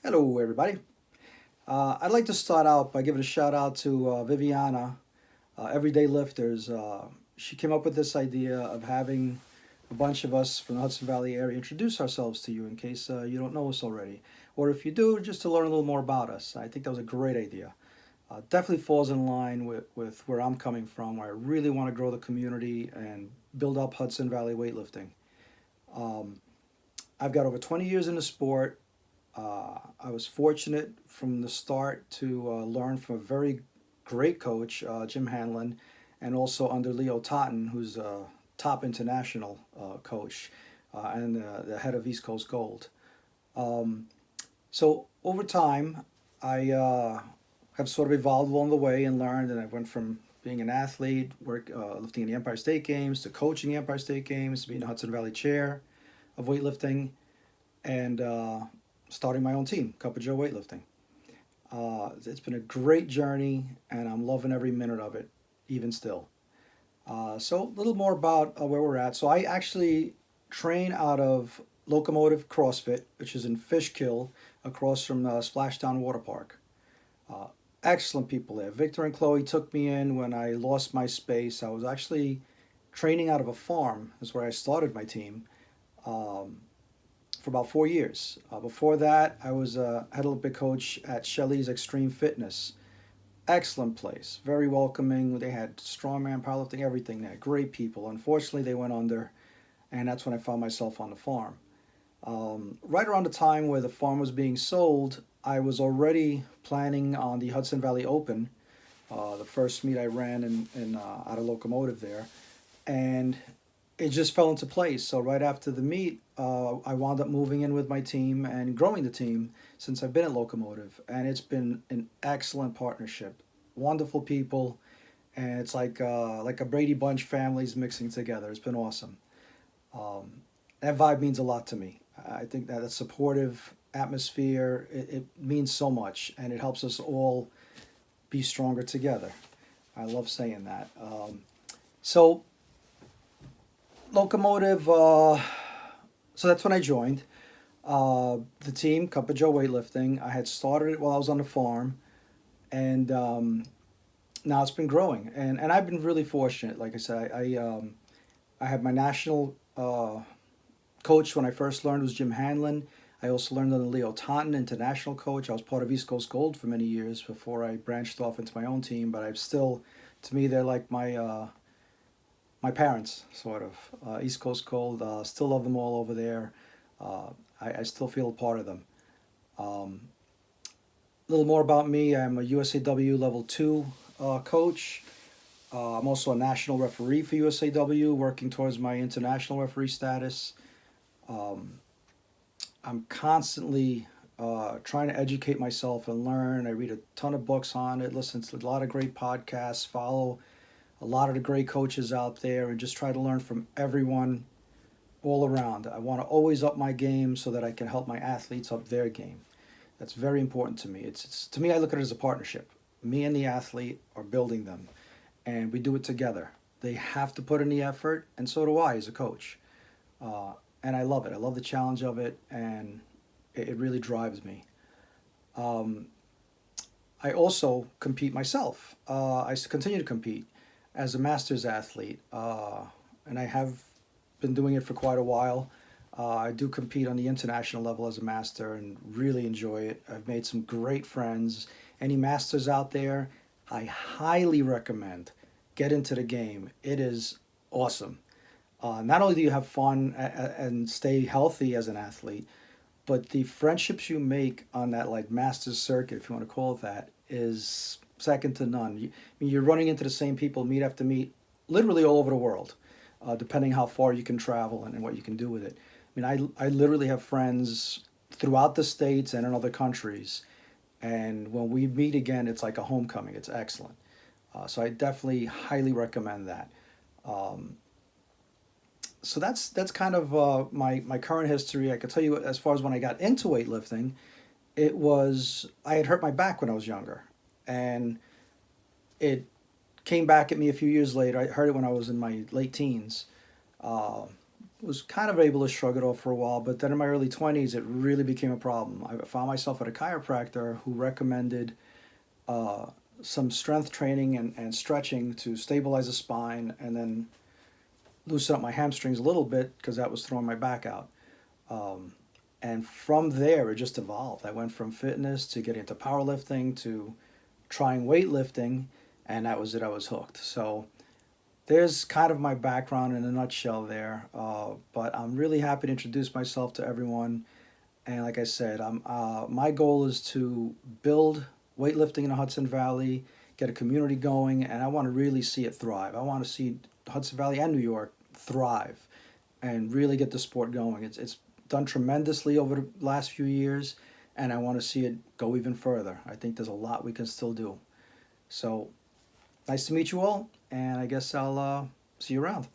Hello, everybody. I'd like to start out by giving a shout out to Viviana, Everyday Lifters. She came up with this idea of having a bunch of us from the Hudson Valley area introduce ourselves to you in case you don't know us already. Or if you do, just to learn a little more about us. I think that was a great idea. Definitely falls in line with where I'm coming from, where I really want to grow the community and build up Hudson Valley weightlifting. Um, I've got over 20 years in the sport. I was fortunate from the start to learn from a very great coach, Jim Hanlon, and also under Leo Totten, who's a top international coach and the head of East Coast Gold. Um, so over time, I have sort of evolved along the way and learned, and I went from being an athlete, lifting in the Empire State Games, to coaching the Empire State Games, to being a Hudson Valley chair of weightlifting, and starting my own team, Cuppa Joe Weightlifting. It's been a great journey, and I'm loving every minute of it, even still. So a little more about where we're at. So I actually train out of Locomotive CrossFit, which is in Fishkill, across from Splashdown Water Park. Uh, Excellent people there. Victor and Chloe took me in when I lost my space. I was actually training out of a farm. That's where I started my team. Um, for about 4 years. Before that, I was a head Olympic coach at Shelley's Extreme Fitness. Excellent place, very welcoming. They had strongman, powerlifting, everything there. Great people. Unfortunately, they went under, and that's when I found myself on the farm. Right around the time where the farm was being sold, I was already planning on the Hudson Valley Open, the first meet I ran out of Locomotive there, and it just fell into place. So right after the meet, I wound up moving in with my team and growing the team since I've been at Locomotive, and it's been an excellent partnership. Wonderful people, and it's like a Brady Bunch families mixing together. It's been awesome. That vibe means a lot to me. I think that a supportive atmosphere it means so much, and it helps us all be stronger together. I love saying that. So Locomotive. So that's when I joined the team, Cuppa Joe Weightlifting. I had started it while I was on the farm, and now it's been growing. And I've been really fortunate. Like I said, I had my national coach when I first learned was Jim Hanlon. I also learned under Leo Taunton, international coach. I was part of East Coast Gold for many years before I branched off into my own team. But I'm still, to me, they're like my parents, sort of. East Coast Gold, still love them all over there. I still feel a part of them. Um, a little more about me. I'm a USAW Level 2 coach. I'm also a national referee for USAW, working towards my international referee status. Um, I'm constantly trying to educate myself and learn. I read a ton of books on it, listen to a lot of great podcasts, follow a lot of the great coaches out there, and just try to learn from everyone all around. I want to always up my game so that I can help my athletes up their game. That's very important to me. It's to me, I look at it as a partnership. Me and the athlete are building them, and we do it together. They have to put in the effort, and so do I as a coach. Uh, and I love it. I love the challenge of it, and it really drives me. Um, I also compete myself. Continue to compete as a masters athlete, and I have been doing it for quite a while. I do compete on the international level as a master and really enjoy it. I've made some great friends. Any masters out there, I highly recommend get into the game. It is awesome. Not only do you have fun and stay healthy as an athlete, but the friendships you make on that like masters circuit, if you want to call it that, is second to none. You're running into the same people meet after meet, literally all over the world, depending how far you can travel and what you can do with it. I literally have friends throughout the states and in other countries, and when we meet again, it's like a homecoming. It's excellent. So I definitely highly recommend that. Um, so that's kind of my current history. I could tell you as far as when I got into weightlifting, it was I had hurt my back when I was younger, and it came back at me a few years later. I heard it when I was in my late teens. Uh, was kind of able to shrug it off for a while, but then in my early 20s, it really became a problem. I found myself at a chiropractor who recommended uh, some strength training and stretching to stabilize the spine and then loosen up my hamstrings a little bit because that was throwing my back out. Um, and from there, it just evolved. I went from fitness to getting into powerlifting to trying weightlifting, and that was it. I was hooked. So there's kind of my background in a nutshell there. But I'm really happy to introduce myself to everyone. And like I said, my goal is to build weightlifting in the Hudson Valley, get a community going, and I want to really see it thrive. I want to see Hudson Valley and New York thrive and really get the sport going. It's done tremendously over the last few years, and I want to see it go even further. I think there's a lot we can still do. So nice to meet you all, and I guess I'll see you around.